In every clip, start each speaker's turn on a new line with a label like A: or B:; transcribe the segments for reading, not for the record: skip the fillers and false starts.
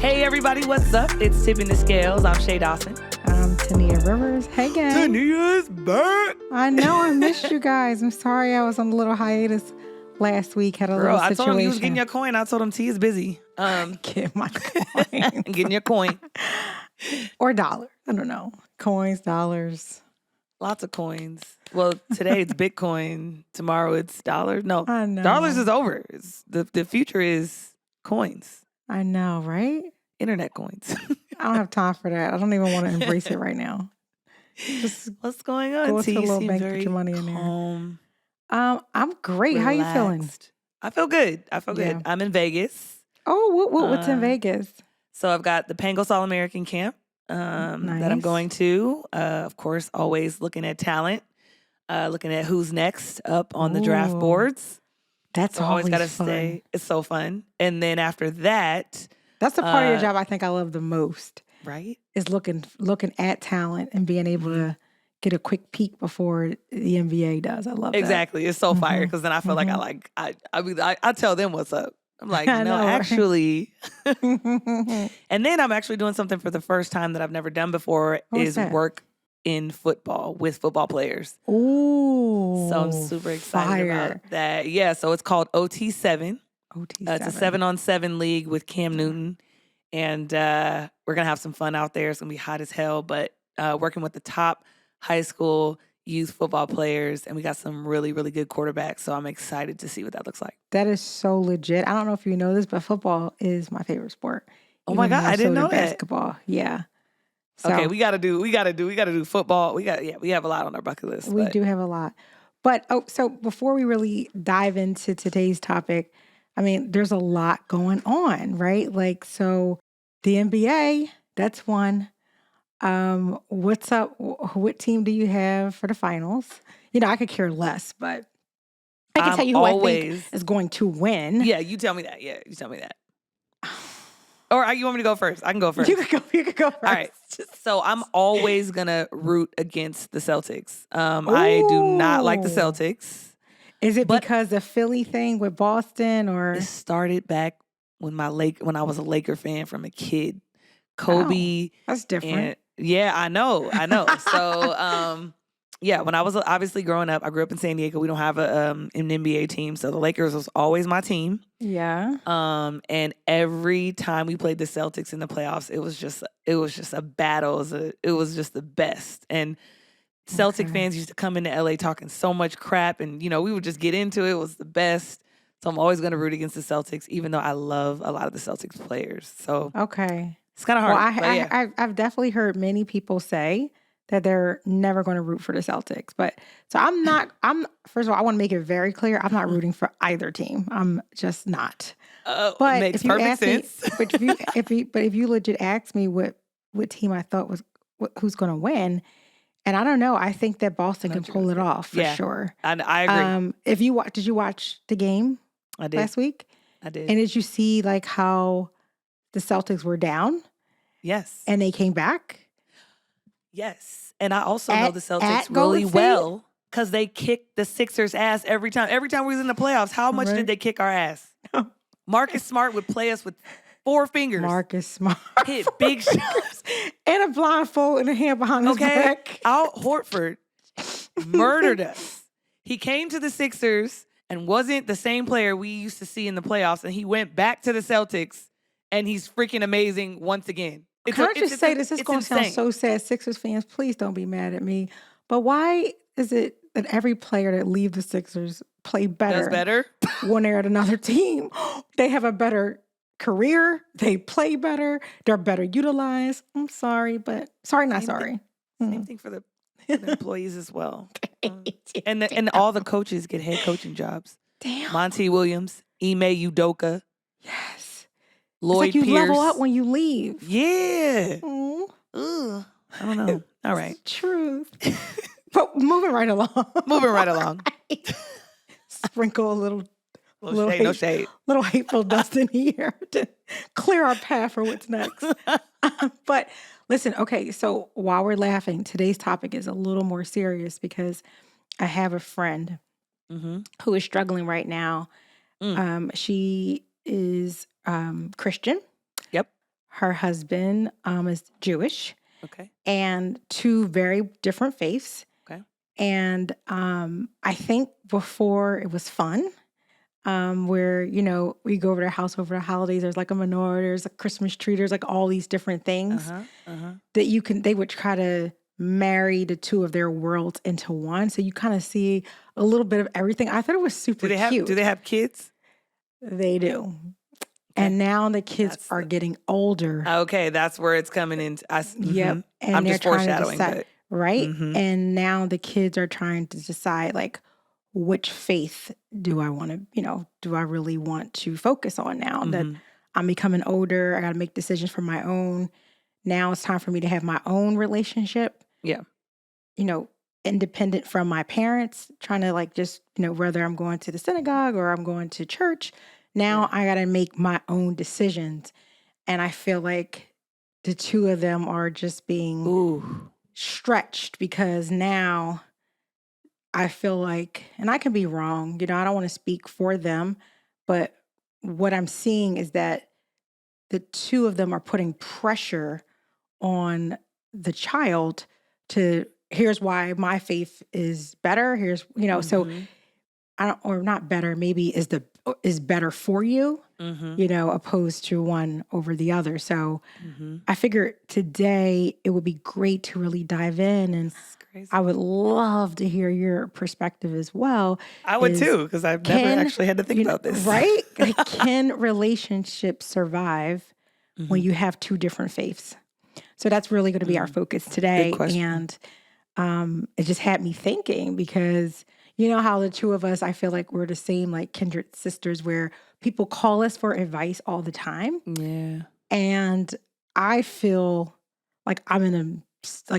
A: Hey everybody, what's up? It's Tipping the Scales. I'm Shea Dawson.
B: I'm Tyneeha Rivers. Hey gang.
A: Tyneeha's back.
B: I know I missed you guys. I'm sorry I was on a little hiatus last week. Had a
A: Girl,
B: little
A: I
B: situation.
A: told him you was getting your coin. I told him T is busy.
B: Get my coins.
A: Getting your coin.
B: Or dollars. I don't know. Coins, dollars.
A: Lots of coins. Well, today it's Bitcoin. Tomorrow it's dollars. No,
B: I know.
A: dollars is over. The future is coins.
B: I know, right?
A: Internet coins.
B: I don't have time for that. I don't even want to embrace it right now. Just
A: what's going on?
B: go
A: T,
B: to a little
A: seem
B: bank,
A: very
B: put your money in
A: calm,
B: there. I'm great. How you feeling?
A: relaxed. I feel good.
B: Yeah.
A: Good. I'm in Vegas.
B: Oh, what's in Vegas?
A: So I've got the Pangos All-American Camp that I'm
B: Nice.
A: going to. Of course, always looking at talent, looking at who's next up on the draft
B: Ooh,
A: boards.
B: That's
A: So I always
B: always
A: got to
B: fun.
A: stay. It's so fun. And then after that,
B: That's the part of your
A: uh,
B: job I think I love the most.
A: right?
B: Is looking at talent and being able to get a quick peek before the NBA does. I love that.
A: Exactly. It's so fire
B: Mhm.
A: because then I feel like I tell them what's up. I'm like,
B: I
A: no,
B: know, right?
A: actually. And then I'm actually doing something for the first time that I've never done before
B: What's
A: is
B: that?
A: work in football with football players.
B: Ooh.
A: So I'm super excited
B: fire.
A: about that. Yeah, so it's called OT7.
B: OT7.
A: It's a 7-on-7 league with Cam Newton. And we're going to have some fun out there. It's going to be hot as hell. But working with the top high school youth football players. And we got some really, really good quarterbacks. So I'm excited to see what that looks like.
B: That is so legit. I don't know if you know this, but football is my favorite sport.
A: Oh my
B: Even
A: God,
B: more
A: I didn't
B: so
A: know
B: than
A: that.
B: basketball. Yeah. So
A: Okay, we gotta do football. We have a lot on our bucket list.
B: we
A: But
B: do have a lot. But so before we really dive into today's topic, I mean, there's a lot going on, right? Like, so the NBA, that's one. What's up? What team do you have for the finals? You know, I could care less, but I can
A: I'm
B: tell you who I think
A: always
B: is going to win.
A: Yeah, you tell me that. Yeah, you tell me that. Or you want me to go first? I can go first.
B: You could go first.
A: All right. So I'm always gonna root against the Celtics. I do not like the
B: Ooh.
A: Celtics.
B: Is it
A: But-
B: because the Philly thing with Boston or?
A: It started back when when I was a Laker fan from a kid. Kobe.
B: That's different.
A: And yeah, I know. So yeah, when I was obviously growing up, I grew up in San Diego. We don't have an NBA team, so the Lakers was always my team.
B: Yeah.
A: And every time we played the Celtics in the playoffs, it was just a battle. It was just the best. And Celtic
B: Okay.
A: fans used to come into LA talking so much crap, and we would just get into it. It was the best. So I'm always going to root against the Celtics, even though I love a lot of the Celtics players. So
B: Okay.
A: it's kind of hard.
B: Well,
A: but yeah.
B: I've definitely heard many people say that they're never going to root for the Celtics. But so first of all, I want to make it very clear. I'm not rooting for either team. I'm just not. But
A: It makes
B: if you
A: perfect
B: ask me,
A: sense.
B: but if you legit ask me what team I thought was who's going to win, and I don't know, I think that Boston can pull it off for
A: Yeah.
B: sure.
A: I agree.
B: If you did you watch the game
A: I did.
B: last week?
A: I did.
B: And did you see like how the Celtics were down
A: Yes.
B: and they came back?
A: Yes. And I also know the Celtics
B: at
A: really
B: Golden State?
A: well because they kicked the Sixers' ass every time. Every time we was in the playoffs, how much
B: Right.
A: did they kick our ass? Marcus Smart would play us with 4 fingers.
B: Marcus Smart.
A: Hit big shots.
B: And a blindfold and a hand behind his
A: Okay.
B: back.
A: Al Horford murdered us. He came to the Sixers and wasn't the same player we used to see in the playoffs. And he went back to the Celtics and he's freaking amazing once again.
B: Can I just say this? This is going to sound so sad. Sixers fans, please don't be mad at me. But why is it that every player that leaves the Sixers play better?
A: Does better?
B: When they're at another team? They have a better career. They play better. They're better utilized. I'm sorry, but sorry, not
A: Same
B: sorry.
A: Same thing for the employees as well. And all the coaches get head coaching jobs.
B: Damn.
A: Monty Williams, Ime Udoka,
B: Yes.
A: Lloyd
B: it's like you
A: Pierce.
B: level up when you leave.
A: Yeah.
B: Mm,
A: Ugh. I don't know. All right.
B: truth. But moving right along.
A: Moving right along.
B: Sprinkle a little
A: No shade, no shade.
B: little hateful dust in here to clear our path for what's next. But listen, okay, so while we're laughing, today's topic is a little more serious because I have a friend who is struggling right now. She is Christian.
A: Yep.
B: Her husband is Jewish,
A: Okay.
B: and two very different faiths.
A: Okay.
B: And I think before it was fun, where, we go over to their house over the holidays. There's like a menorah, there's a Christmas tree, there's like all these different things
A: Uh-huh. Uh-huh.
B: that they would try to marry the two of their worlds into one. So you kind of see a little bit of everything. I thought it was super
A: Do
B: cute.
A: they have kids?
B: They do.
A: Okay.
B: And now the kids
A: That's
B: are getting older.
A: Okay, that's where it's coming in.
B: Yep. And
A: I'm
B: they're
A: just
B: trying to
A: foreshadowing,
B: decide,
A: but
B: right?
A: mhm.
B: And now the kids are trying to decide, like, which faith do I want to, do I really want to focus on now that
A: Mhm.
B: I'm becoming older? I got to make decisions for my own. Now it's time for me to have my own relationship,
A: Yeah.
B: Independent from my parents, trying to like just, whether I'm going to the synagogue or I'm going to church. Now I got to make my own decisions. And I feel like the two of them are just being
A: Ooh.
B: stretched because now I feel like, and I can be wrong, I don't want to speak for them, but what I'm seeing is that the two of them are putting pressure on the child to, here's why my faith is better. Here's, so
A: Mhm.
B: I don't, or not better, maybe is better for you,
A: Mhm.
B: opposed to one over the other. So
A: Mhm.
B: I figured today it would be great to really dive in, and
A: This is crazy.
B: I would love to hear your perspective as well.
A: I would
B: Is
A: too, because I've never
B: can,
A: actually had to think about this.
B: right? Like, can relationships survive when
A: Mhm.
B: you have two different faiths? So that's really going to be our focus
A: Good
B: today.
A: question.
B: And it just had me thinking because you know how the two of us, I feel like we're the same, like kindred sisters, where people call us for advice all the time.
A: Yeah.
B: And I feel like I'm in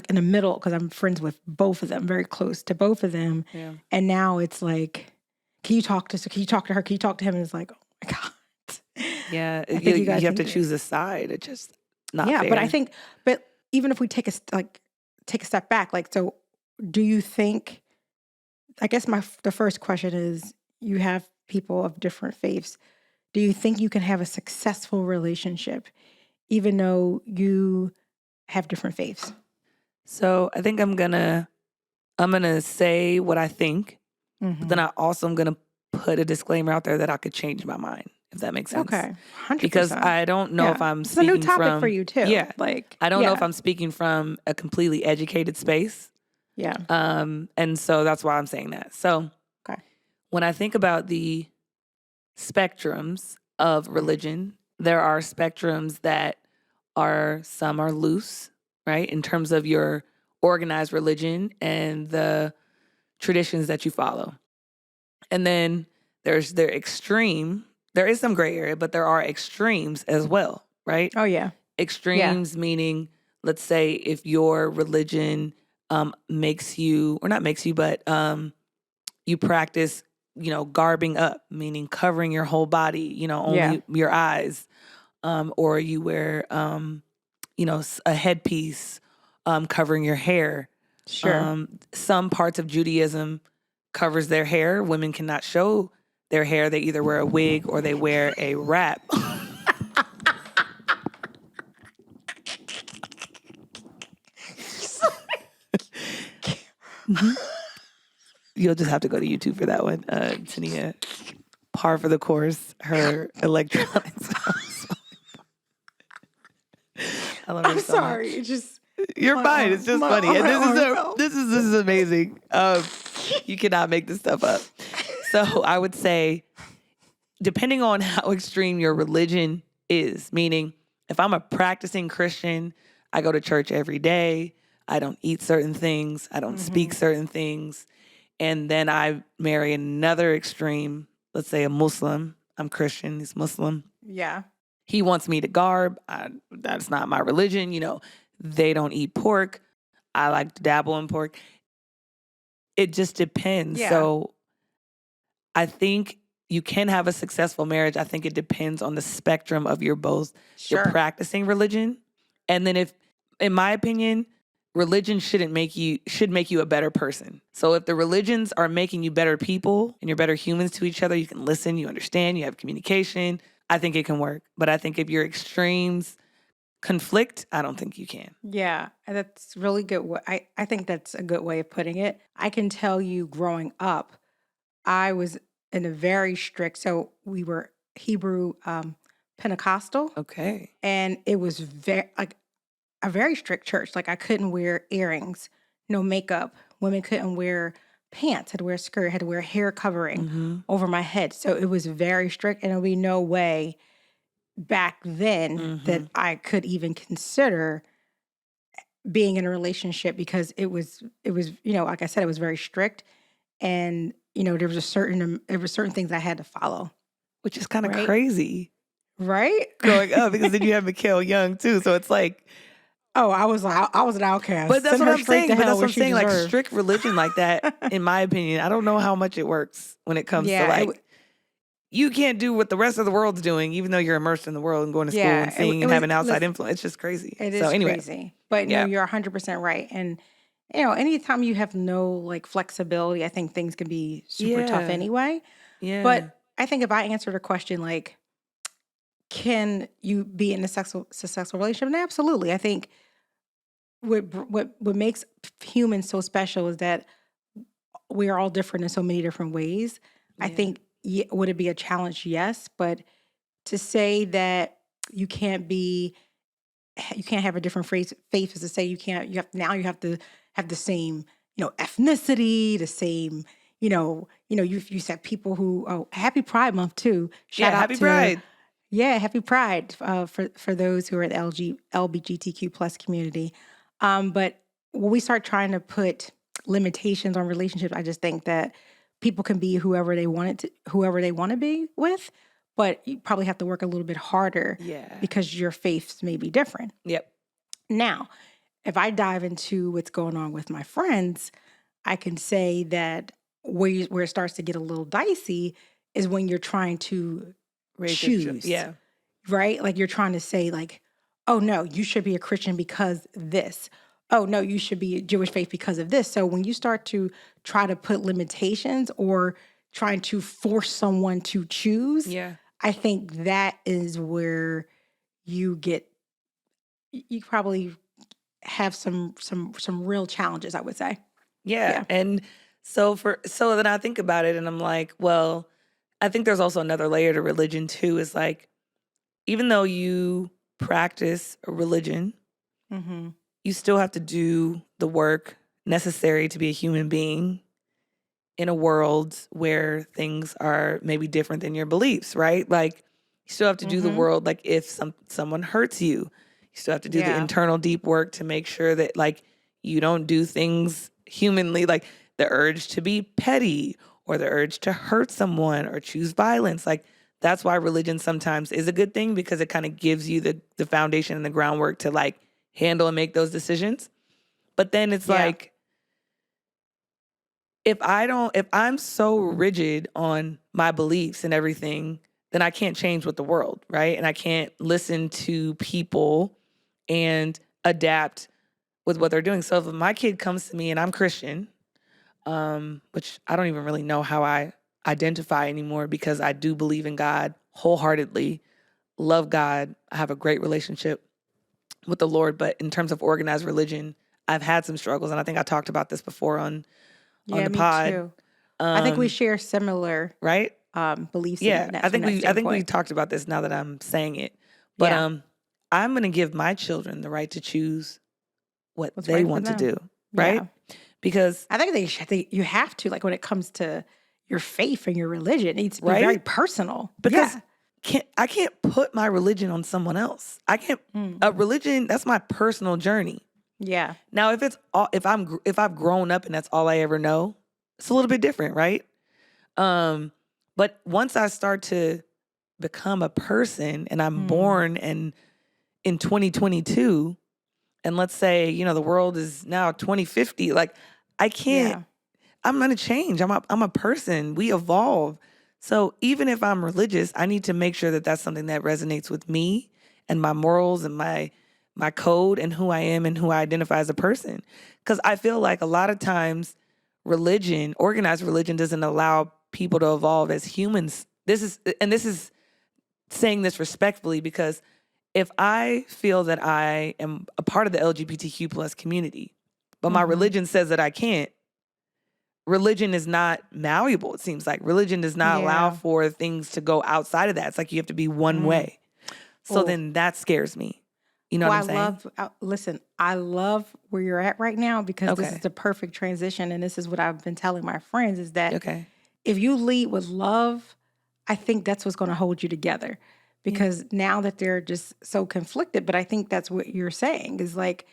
B: the middle because I'm friends with both of them, very close to both of them.
A: Yeah.
B: And now it's like, can you talk to her? Can you talk to him? And it's like, oh my God.
A: Yeah.
B: I think you guys
A: You have
B: think
A: to choose a side. It's just not
B: yeah,
A: fair.
B: but even if we take a step back, like, so do you think, I guess the first question is, you have people of different faiths. Do you think you can have a successful relationship even though you have different faiths?
A: So I think I'm gonna say what I think, but then
B: Mm-hmm.
A: I also am gonna put a disclaimer out there that I could change my mind, if that makes sense.
B: Okay.
A: Because
B: 100%.
A: I don't know if
B: Yeah.
A: I'm
B: It's a new
A: speaking
B: topic for
A: from
B: you too.
A: yeah,
B: Like,
A: I don't know if
B: yeah.
A: I'm speaking from a completely educated space.
B: Yeah.
A: And so that's why I'm saying that. So
B: Okay.
A: when I think about the spectrums of religion, there are spectrums that some are loose, right? In terms of your organized religion and the traditions that you follow. And then there's their extreme. There is some gray area, but there are extremes as well, right?
B: Oh yeah. Yeah.
A: Extremes meaning, let's say, if your religion makes you, or not makes you, but you practice, garbing up, meaning covering your whole body,
B: Yeah.
A: only your eyes, or you wear, a headpiece covering your hair.
B: Sure.
A: Some parts of Judaism covers their hair. Women cannot show their hair. They either wear a wig or they wear a wrap. Mhm. You'll just have to go to YouTube for that one. Tania, par for the course, her electronics. I love her
B: I'm
A: so much.
B: sorry. It just
A: You're
B: my
A: fine. It's just
B: my
A: funny. And
B: my arm fell.
A: this is amazing. You cannot make this stuff up. So I would say, depending on how extreme your religion is, meaning if I'm a practicing Christian, I go to church every day, I don't eat certain things, I don't speak
B: Mm-hmm.
A: certain things, and then I marry another extreme, let's say a Muslim. I'm Christian, he's Muslim.
B: Yeah.
A: He wants me to garb. That's not my religion. They don't eat pork. I like to dabble in pork. It just depends.
B: Yeah.
A: So I think you can have a successful marriage. I think it depends on the spectrum of your
B: Sure.
A: practicing religion. And then if, in my opinion, religion should make you a better person. So if the religions are making you better people and you're better humans to each other, you can listen, you understand, you have communication, I think it can work. But I think if your extremes conflict, I don't think you can.
B: Yeah, and that's really good. I think that's a good way of putting it. I can tell you growing up, I was in a very strict, so we were Hebrew Pentecostal,
A: Okay.
B: and it was very like a very strict church. Like I couldn't wear earrings, no makeup. Women couldn't wear pants, had to wear a skirt, had to wear hair covering
A: Mm-hmm.
B: over my head. So it was very strict, and there'll be no way back then
A: Mm-hmm.
B: that I could even consider being in a relationship because it was like I said, it was very strict, and there were certain things I had to follow.
A: Which is kind of
B: Right.
A: crazy
B: Right.
A: growing up because then you have Mikhail Young too. So it's like,
B: Oh, I was an
A: but
B: outcast.
A: that's
B: Send
A: what
B: her
A: I'm
B: straight
A: saying.
B: to
A: But
B: hell
A: that's what
B: where
A: I'm
B: she
A: saying. Like
B: deserved.
A: strict religion like that, in my opinion, I don't know how much it works when it comes to
B: Yeah,
A: like, you can't do what the rest of the world's doing, even though you're immersed in the world and going to school and seeing
B: it
A: and
B: was.
A: having outside
B: Listen,
A: influence. It's just crazy.
B: it
A: So
B: is
A: anyway,
B: crazy, but no,
A: yeah.
B: you're 100% right. And anytime you have no like flexibility, I think things can be super tough
A: Yeah.
B: anyway.
A: Yeah.
B: But I think if I answered a question like, can you be in a successful relationship? And absolutely. I think what makes humans so special is that we are all different in so many different ways. I
A: Yeah.
B: think would it be a challenge? Yes, but to say that you can't be you can't have a different faith is to say you have to have the same ethnicity, the same you said people who happy Pride Month too.
A: Yeah.
B: Shout out
A: Happy
B: to
A: Pride.
B: yeah, happy Pride for those who are in the LGBTQ plus community. But when we start trying to put limitations on relationships, I just think that people can be whoever they want to be with, but you probably have to work a little bit harder
A: Yeah.
B: because your faiths may be different.
A: Yep.
B: Now, if I dive into what's going on with my friends, I can say that where it starts to get a little dicey is when you're trying to
A: Raise your
B: choose,
A: yeah.
B: right? Like you're trying to say like, oh no, you should be a Christian because this. Oh no, you should be a Jewish faith because of this. So when you start to try to put limitations or trying to force someone to choose,
A: Yeah.
B: I think that is where you get you probably have some real challenges, I would say.
A: Yeah.
B: Yeah.
A: And so then I think about it and I'm like, well, I think there's also another layer to religion too, is like, even though you practice a religion,
B: Mm-hmm.
A: you still have to do the work necessary to be a human being in a world where things are maybe different than your beliefs, right? Like you still have to do the
B: Mm-hmm.
A: world, like if someone hurts you, you still have to do the
B: Yeah.
A: internal deep work to make sure that like you don't do things humanly, like the urge to be petty or the urge to hurt someone or choose violence. Like that's why religion sometimes is a good thing, because it kind of gives you the foundation and the groundwork to like handle and make those decisions. But then it's
B: Yeah.
A: like, if I'm so rigid on my beliefs and everything, then I can't change with the world, right? And I can't listen to people and adapt with what they're doing. So if my kid comes to me and I'm Christian, which I don't even really know how I identify anymore, because I do believe in God wholeheartedly, love God, I have a great relationship with the Lord, but in terms of organized religion, I've had some struggles, and I think I talked about this before on
B: Yeah,
A: the
B: me
A: pod.
B: too. I think we share similar
A: Right?
B: beliefs in
A: Yeah,
B: that from that
A: I think we
B: standpoint.
A: talked about this now that I'm saying it. But
B: Yeah.
A: I'm going to give my children the right to choose what
B: What's
A: they
B: right for
A: want to
B: them.
A: do, right?
B: Yeah.
A: Because
B: I think you have to, like when it comes to your faith and your religion, it needs to be very
A: right?
B: personal.
A: Because
B: Yeah.
A: I can't put my religion on someone else. I can't a
B: Mm.
A: religion, that's my personal journey.
B: Yeah.
A: Now, if I've grown up and that's all I ever know, it's a little bit different, right? Um but once I start to become a person and I'm
B: Mm.
A: born and in 2022, and let's say, the world is now 2050, like I can't,
B: Yeah.
A: I'm going to change. I'm a person. We evolve. So even if I'm religious, I need to make sure that that's something that resonates with me and my morals and my code and who I am and who I identify as a person. Cuz I feel like a lot of times organized religion doesn't allow people to evolve as humans. This is saying this respectfully, because if I feel that I am a part of the LGBTQ plus community, but my
B: Mhm.
A: religion says that I can't, religion is not malleable. It seems like religion does not allow
B: Yeah.
A: for things to go outside of that. It's like you have to be one
B: Mm.
A: way. So
B: Oh,
A: then that scares me. You know
B: well,
A: what
B: I
A: I'm saying?
B: love, listen, I love where you're at right now because this is
A: Okay.
B: the perfect transition. And this is what I've been telling my friends is that
A: Okay.
B: if you lead with love, I think that's what's going to hold you together
A: Yeah.
B: because now that they're just so conflicted, but I think that's what you're saying is like,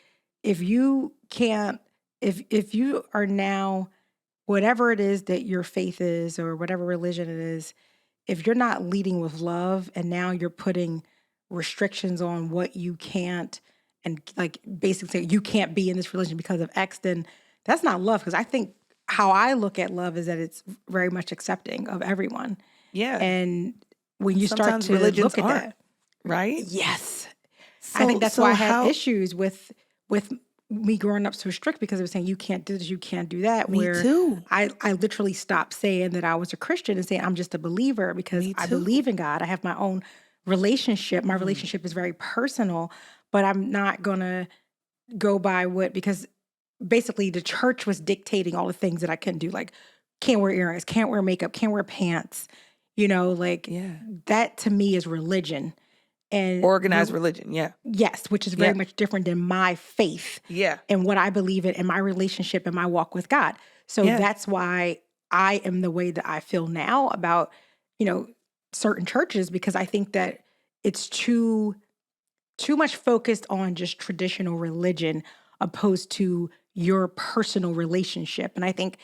B: if you can't, if you are now, whatever it is that your faith is or whatever religion it is, if you're not leading with love and now you're putting restrictions on what you can't and like basically saying you can't be in this religion because of X, then that's not love. Because I think how I look at love is that it's very much accepting of everyone.
A: Yeah.
B: And when
A: And
B: you start
A: sometimes
B: to
A: religions
B: look at
A: aren't,
B: that,
A: right?
B: yes, I think
A: So
B: that's why
A: so
B: I had
A: how
B: issues with me growing up so strict because it was saying you can't do this, you can't do that.
A: me
B: Where
A: too.
B: I literally stopped saying that I was a Christian and saying I'm just a believer because
A: Me
B: I
A: too.
B: believe in God. I have my own relationship. My
A: Mm.
B: relationship is very personal, but I'm not gonna go by what because basically the church was dictating all the things that I couldn't do, like can't wear earrings, can't wear makeup, can't wear pants. Like
A: Yeah.
B: that to me is religion. And
A: Organized religion. Yeah.
B: yes, which is very
A: Yeah.
B: much different than my faith
A: Yeah.
B: and what I believe in and my relationship and my walk with God. So
A: Yeah.
B: that's why I am the way that I feel now about, you know, certain churches because I think that it's too much focused on just traditional religion opposed to your personal relationship. And I think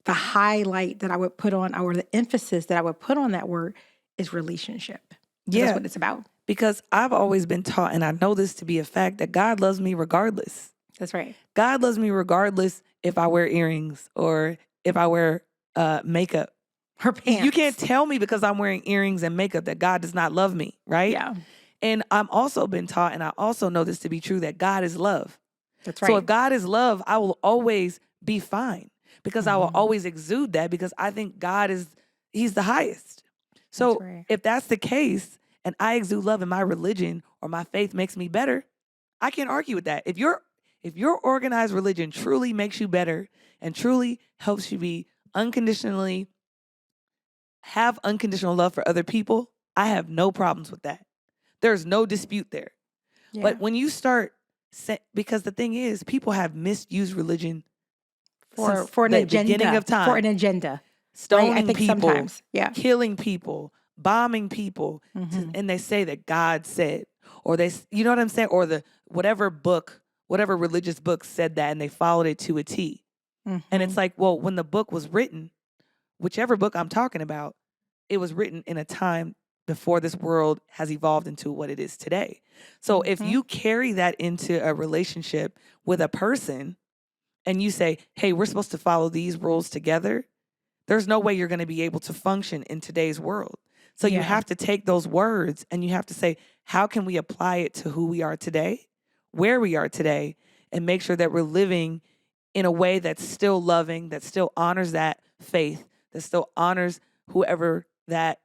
B: the highlight that I would put on or the emphasis that I would put on that word is relationship. Because that's
A: Yeah.
B: what it's about.
A: Because I've always been taught, and I know this to be a fact, that God loves me regardless.
B: That's right.
A: God loves me regardless if I wear earrings or if I wear makeup.
B: Her
A: You can't
B: pants.
A: tell me because I'm wearing earrings and makeup that God does not love me, right?
B: Yeah,
A: And I'm also been taught, and I also know this to be true, that God is love.
B: that's
A: So if
B: right.
A: God is love, I will always be fine because I will
B: Mhm.
A: always exude that because I think He's the highest.
B: That's
A: So
B: right.
A: if that's the case and I exude love and my religion or my faith makes me better, I can't argue with that. If your organized religion truly makes you better and truly helps you be unconditionally have unconditional love for other people, I have no problems with that. There's no dispute there.
B: Yeah.
A: But when you start, because the thing is, people have misused religion
B: For
A: since
B: for an
A: the beginning of
B: agenda. For
A: time,
B: an agenda. Right? I
A: stoning
B: think
A: people,
B: sometimes. Yeah.
A: killing people, bombing people,
B: Mhm.
A: and they say that God said, or you know what I'm saying, or the whatever religious book said that, and they followed it to a T. And it's
B: Mhm.
A: like, well, when the book was written, whichever book I'm talking about, it was written in a time before this world has evolved into what it is today. So if
B: Mhm.
A: you carry that into a relationship with a person and you say, hey, we're supposed to follow these rules together, there's no way you're going to be able to function in today's world. So you
B: Yeah.
A: have to take those words and you have to say, how can we apply it to who we are today, where we are today, and make sure that we're living in a way that's still loving, that still honors that faith, that still honors whoever that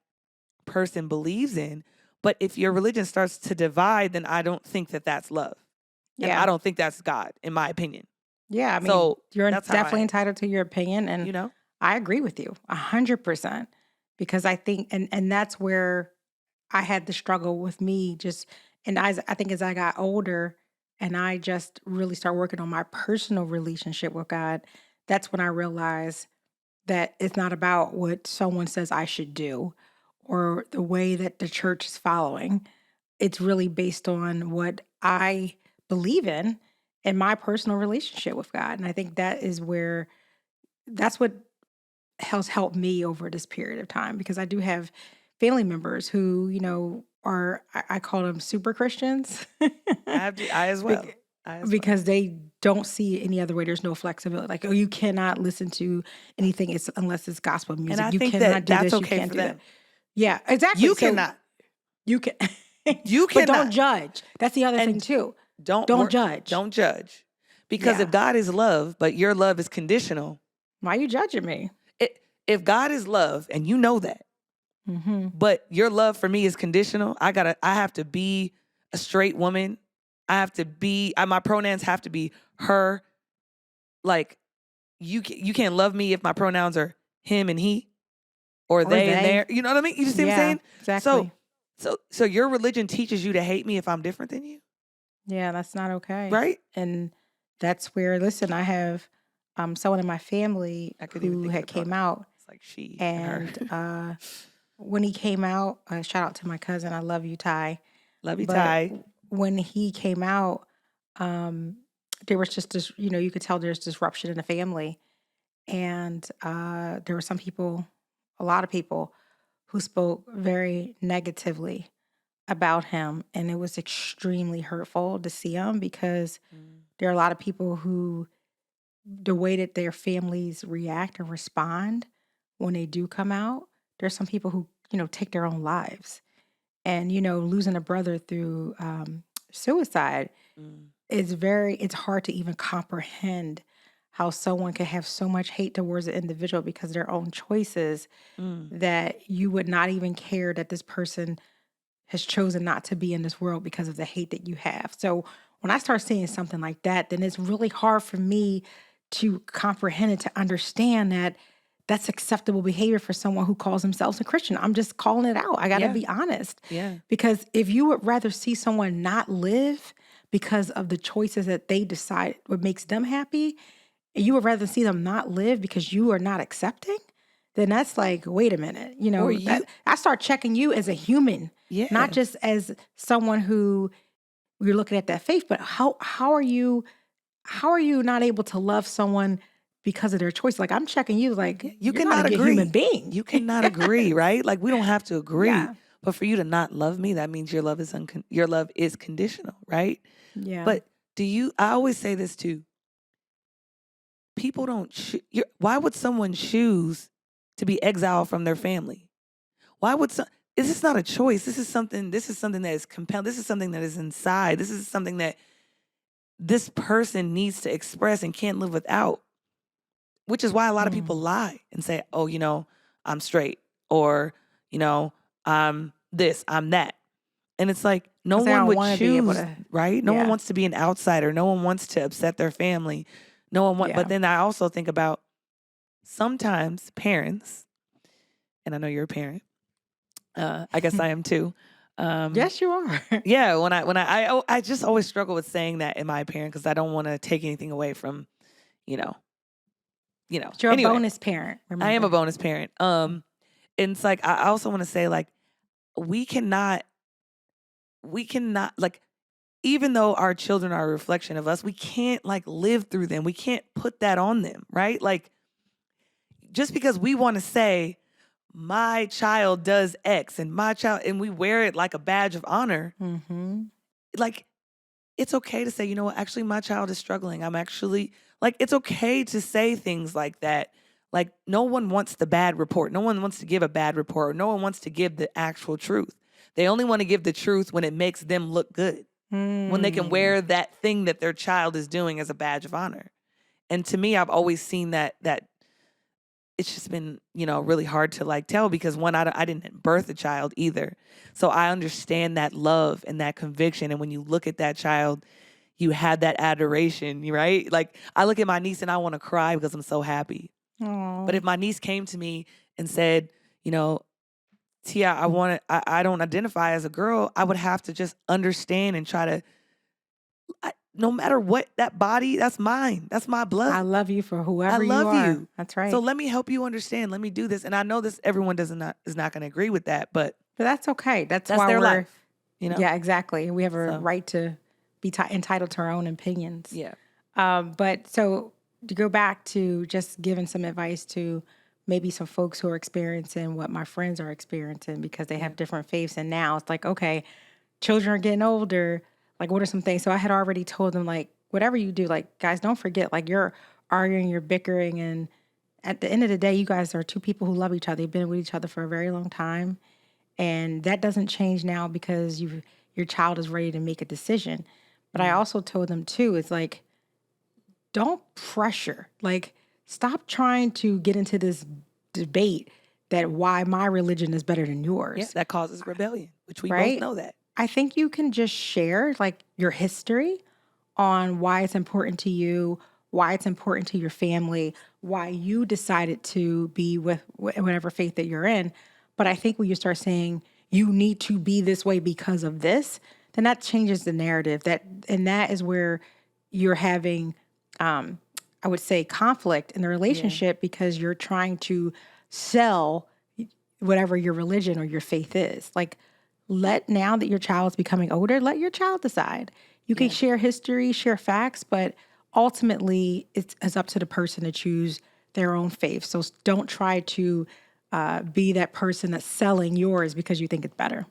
A: person believes in. But if your religion starts to divide, then I don't think that that's love. And I
B: Yeah.
A: don't think that's God, in my opinion.
B: Yeah. I mean,
A: So
B: you're
A: that's how
B: definitely
A: I,
B: entitled to your opinion, and
A: you know?
B: I agree with you 100% because I think, and that's where I had the struggle with me just, and I think as I got older and I just really start working on my personal relationship with God, that's when I realized that it's not about what someone says I should do or the way that the church is following. It's really based on what I believe in and my personal relationship with God. And I think that is where that's what has helped me over this period of time because I do have family members who, are, I call them super Christians
A: I as well.
B: bec-
A: I as well.
B: because they don't see any other way. There's no flexibility. Like, oh, you cannot listen to anything unless it's gospel
A: And
B: music.
A: I
B: You
A: think
B: cannot
A: that
B: do
A: that's
B: this. You
A: okay
B: can't
A: for
B: do that.
A: them.
B: Yeah, exactly.
A: You
B: So
A: cannot.
B: you can,
A: You
B: but don't
A: cannot.
B: judge. That's the other thing
A: And
B: too.
A: don't
B: Don't
A: work.
B: judge.
A: Don't judge. Because if
B: Yeah.
A: God is love, but your love is conditional,
B: Why you judging me?
A: if God is love and you know that,
B: Hmm.
A: but your love for me is conditional, I have to be a straight woman, I have to be, my pronouns have to be her. Like, you can't love me if my pronouns are him and he or
B: Or
A: they and
B: they.
A: their. You know what I mean? You just see what I'm
B: Yeah,
A: saying? So,
B: exactly.
A: so your religion teaches you to hate me if I'm different than you,
B: Yeah, that's not okay.
A: right?
B: And that's where, listen, I have someone in my family
A: I couldn't even
B: who
A: think of
B: had
A: the
B: came
A: pronoun.
B: out,
A: It's like she and her.
B: and when he came out, shout out to my cousin, I love you, Ty.
A: Love you,
B: But
A: Ty.
B: when he came out, um, there was just this, you could tell there's disruption in the family. And there were some people, a lot of people, who spoke very negatively about him. And it was extremely hurtful to see him because
A: Mm,
B: there are a lot of people who, the way that their families react and respond when they do come out, there's some people who, take their own lives. And, losing a brother through suicide,
A: mm,
B: it's hard to even comprehend how someone can have so much hate towards an individual because of their own choices,
A: mm.
B: that you would not even care that this person has chosen not to be in this world because of the hate that you have. So when I start seeing something like that, then it's really hard for me to comprehend and to understand that that's acceptable behavior for someone who calls themselves a Christian. I'm just calling it out. I got to
A: Yeah,
B: be honest.
A: yeah.
B: Because if you would rather see someone not live because of the choices that they decide what makes them happy, and you would rather see them not live because you are not accepting, then that's like, wait a minute,
A: Or you,
B: I start checking you as a human, not
A: yeah,
B: just as someone who you're looking at that faith, but how are you not able to love someone because of their choice? Like, I'm checking you,
A: yeah.
B: like,
A: You
B: you're not a
A: cannot
B: good human
A: agree.
B: being.
A: You cannot agree,
B: Yes.
A: right? Like we don't have to agree.
B: Yeah.
A: But for you to not love me, that means your love is conditional, right?
B: Yeah.
A: But I always say this too. People don't why would someone choose to be exiled from their family? Why would some This is not a choice. This is something that is compelled. This is something that is inside. This is something that this person needs to express and can't live without, which is why a lot of people
B: Mm.
A: lie and say, "Oh, I'm straight," or, you know, "I'm this, I'm that." And it's like no
B: Because they
A: one
B: don't
A: would
B: want to be able
A: choose,
B: to.
A: right? No one
B: Yeah.
A: wants to be an outsider. No one wants to upset their family. But
B: Yeah.
A: then I also think about sometimes parents, and I know you're a parent. I guess I am too. Um,
B: Yes, you are.
A: yeah, I just always struggle with saying that, "Am I a parent?" Because I don't want to take anything away from, you know,
B: But you're a
A: Anyway,
B: bonus parent,
A: I am a
B: remember?
A: bonus parent. And it's like I also want to say like we cannot, like, even though our children are a reflection of us, we can't like live through them. We can't put that on them, right? Like just because we want to say my child does X and my child, and we wear it like a badge of honor,
B: Mm-hmm.
A: like it's okay to say, you know what, actually my child is struggling. I'm actually like, it's okay to say things like that. Like no one wants the bad report. No one wants to give a bad report. Or no one wants to give the actual truth. They only want to give the truth when it makes them look good, when they can
B: Mm.
A: wear that thing that their child is doing as a badge of honor. And to me, I've always seen that it's just been, really hard to like tell because one, I didn't birth a child either. So I understand that love and that conviction. And when you look at that child, you have that adoration, right? Like I look at my niece and I want to cry because I'm so happy. But
B: Oh,
A: if my niece came to me and said, you know, Tia, I don't identify as a girl, I would have to just understand and try to, no matter what, that body, that's mine. That's my
B: I
A: blood.
B: love you for
A: I
B: whoever you
A: love
B: are.
A: you.
B: That's
A: So
B: right.
A: let me help you understand. Let me do this. And I know this everyone is not going to agree with that, but
B: But that's okay. That's
A: that's
B: why
A: their
B: we're,
A: life, you know?
B: yeah, exactly. We have a
A: So,
B: right to be entitled to our own opinions.
A: yeah.
B: But so to go back to just giving some advice to maybe some folks who are experiencing what my friends are experiencing because they
A: Yeah.
B: have different faiths. And now it's like, okay, children are getting older. Like, what are some things? So I had already told them, like, whatever you do, like, guys, don't forget, like, you're arguing, you're bickering. And at the end of the day, you guys are two people who love each other. They've been with each other for a very long time. And that doesn't change now because your child is ready to make a decision. But I
A: Mm.
B: also told them, too, it's like, don't pressure. Like, stop trying to get into this debate that why my religion is better than
A: Yeah.
B: yours,
A: That causes rebellion, which we both
B: right?
A: know that.
B: I think you can just share like your history on why it's important to you, why it's important to your family, why you decided to be with whatever faith that you're in. But I think when you start saying you need to be this way because of this, then that changes the narrative. That is where you're having, I would say, conflict in the
A: Yeah.
B: relationship because you're trying to sell whatever your religion or your faith is. Like, let now that your child's becoming older, let your child decide. You can
A: Yeah.
B: share history, share facts, but ultimately it's up to the person to choose their own faith. So don't try to be that person that's selling yours because you think it's better.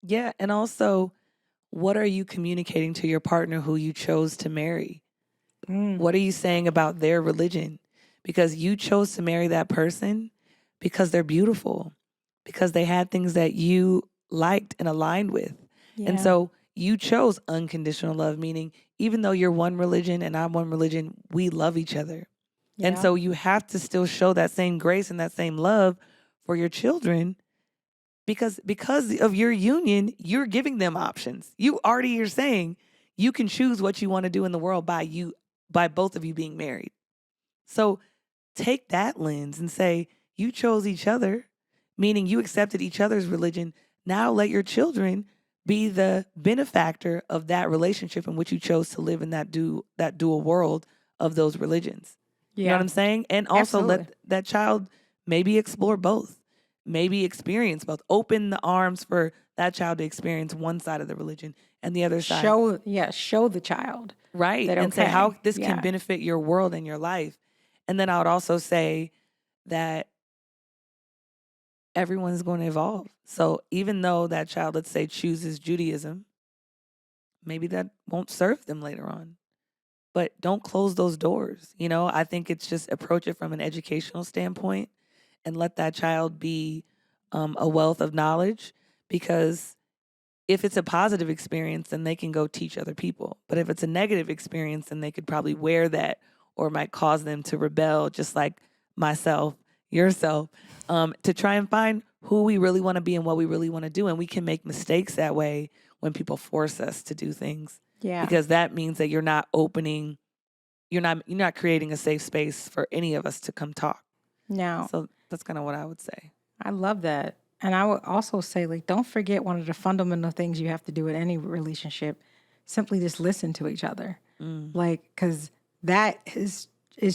A: Yeah. And also, what are you communicating to your partner who you chose to marry?
B: Mm,
A: What are you saying about their religion? Because you chose to marry that person because they're beautiful, because they had things that you liked and aligned with. And
B: yeah.
A: so you chose unconditional love, meaning even though you're one religion and I'm one religion, we love each other. And
B: Yeah.
A: so you have to still show that same grace and that same love for your children because of your union, you're giving them options. You already are saying you can choose what you want to do in the world by both of you being married. So take that lens and say you chose each other, meaning you accepted each other's religion. Now let your children be the benefactor of that relationship in which you chose to live in that dual world of those religions. You know what
B: Yeah.
A: I'm saying? And also
B: Absolutely.
A: let that child maybe explore both, maybe experience both. Open the arms for that child to experience one side of the religion and the other side.
B: Show the child
A: Right.
B: that
A: And say how
B: okay.
A: this can
B: Yeah.
A: benefit your world and your life. And then I would also say that everyone's going to evolve. So even though that child, let's say, chooses Judaism, maybe that won't serve them later on. But don't close those doors. I think it's just approach it from an educational standpoint and let that child be a wealth of knowledge because if it's a positive experience, then they can go teach other people. But if it's a negative experience, then they could probably wear that or might cause them to rebel, just like myself, yourself, to try and find who we really want to be and what we really want to do. And we can make mistakes that way when people force us to do things
B: Yeah.
A: because that means that you're not creating a safe space for any of us to come talk.
B: Now,
A: So that's kind of what I would say.
B: I love that. And I would also say, like, don't forget one of the fundamental things you have to do in any relationship. Simply just listen to each other.
A: Mm,
B: Like, because that is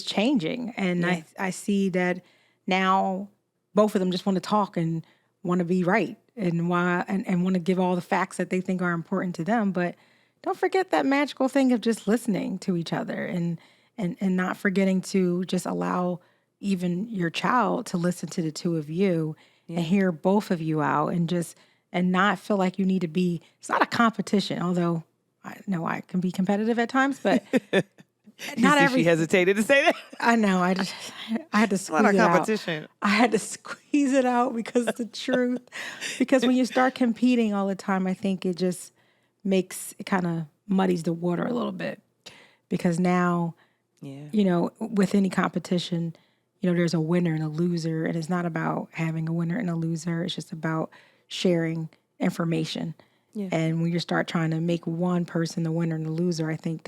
B: changing. And
A: yeah.
B: I see that now both of them just want to talk and want to be right and and want to give all the facts that they think are important to them. But don't forget that magical thing of just listening to each other and not forgetting to just allow even your child to listen to the two of you and
A: Yeah.
B: hear both of you out and not feel like you need to be, it's not a competition, although I know I can be competitive at times, but
A: You
B: not
A: see, she
B: every,
A: hesitated to say that.
B: I know, I had to
A: It's not a
B: squeeze it out.
A: competition.
B: I had to squeeze it out because the truth, because when you start competing all the time, I think it just it kind of muddies the water a little bit because now,
A: Yeah.
B: with any competition, there's a winner and a loser, and it's not about having a winner and a loser. It's just about sharing information.
A: Yeah.
B: And when you start trying to make one person the winner and the loser, I think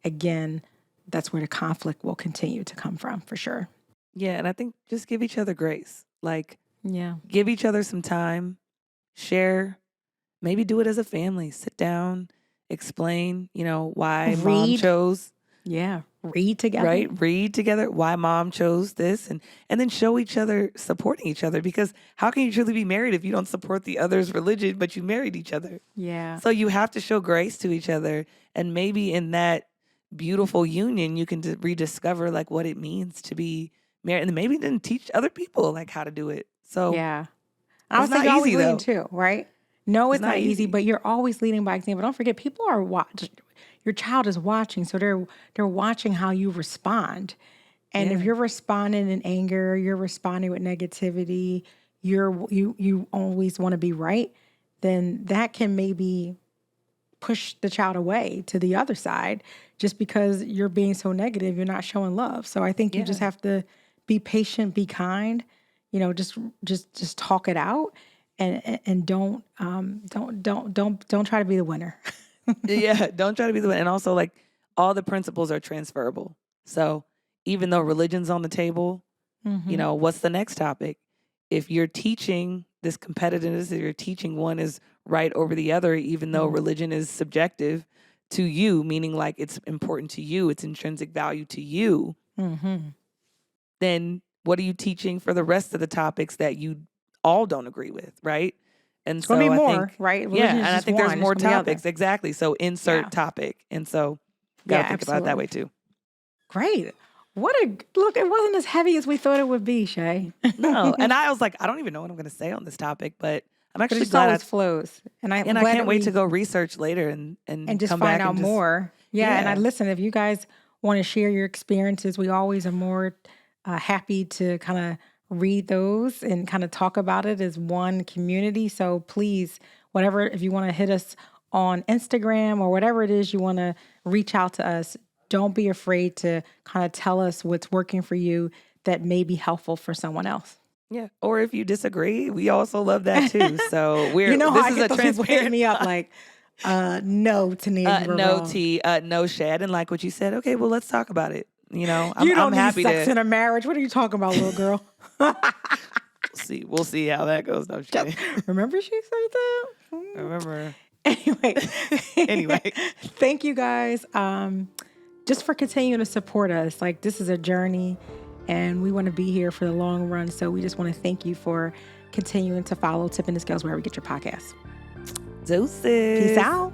B: again, that's where the conflict will continue to come from for sure.
A: Yeah. And I think just give each other grace. Like,
B: Yeah.
A: give each other some time, share, maybe do it as a family. Sit down, explain, why mom
B: Read.
A: chose,
B: Yeah. Read together.
A: right? Read together why mom chose this and then show each other supporting each other because how can you truly be married if you don't support the other's religion but you married each other?
B: Yeah.
A: So you have to show grace to each other and maybe in that beautiful union you can rediscover like what it means to be married and maybe then teach other people like how to do it. So
B: Yeah. I
A: it's
B: would say
A: not
B: you're always
A: easy
B: leading
A: though.
B: too, right? No,
A: It's
B: it's
A: not
B: not easy,
A: easy.
B: but you're always leading by example. Don't forget, people are watching. Your child is watching, so they're watching how you respond. And if
A: Yeah.
B: you're responding in anger, you're responding with negativity, you always want to be right, then that can maybe push the child away to the other side just because you're being so negative, you're not showing love. So I think you just
A: Yeah.
B: have to be patient, be kind, just talk it out and don't try to be the winner.
A: Yeah, don't try to be the one. And also, like, all the principles are transferable. So even though religion's on the table, what's the next topic? If you're teaching this competitiveness, if you're teaching one is right over the other, even though religion is subjective to you, meaning like it's important to you, it's intrinsic value to you, then what are you teaching for the rest of the topics that you all don't agree with, right? And
B: It's going to be
A: so I
B: more,
A: think,
B: right?
A: yeah,
B: Religion is
A: and I
B: just
A: think there's
B: one. It's
A: more
B: gonna be other.
A: topics. Exactly. So insert
B: Yeah.
A: topic. And so got
B: Yeah,
A: to think about it that way
B: absolutely.
A: too.
B: Great. What a look! It wasn't as heavy as we thought it would be, Shay.
A: No. And I was like, I don't even know what I'm going to say on this topic, but I'm
B: But it
A: actually
B: just
A: glad
B: always flows, and I'm
A: I
B: glad
A: can't
B: that
A: wait to
B: we
A: go research later and
B: and just
A: come
B: find
A: back
B: out
A: and just,
B: more. Yeah, and I
A: yeah.
B: listen. If you guys want to share your experiences, we always are more happy to kind of read those and kind of talk about it as one community. So please, whatever, if you want to hit us on Instagram or whatever it is you want to reach out to us, don't be afraid to kind of tell us what's working for you that may be helpful for someone else.
A: Yeah. Or if you disagree, we also love that too. So
B: You know how
A: this
B: I
A: is
B: get
A: a
B: those people hitting
A: transparent
B: me up like, no, Tyneeha, you were wrong.
A: no Shay. I didn't like what you said. Okay, well, let's talk about it.
B: You
A: I'm
B: don't need
A: happy
B: sex
A: to
B: in a marriage. What are you talking about, little girl?
A: see. We'll see how that goes. No, I'm just kidding.
B: Remember she said that?
A: Remember.
B: Anyway.
A: Anyway.
B: Thank you guys. Just for continuing to support us. Like, this is a journey and we want to be here for the long run. So we just want to thank you for continuing to follow Tipping the Scales wherever you get your podcasts.
A: Deuces.
B: Peace out.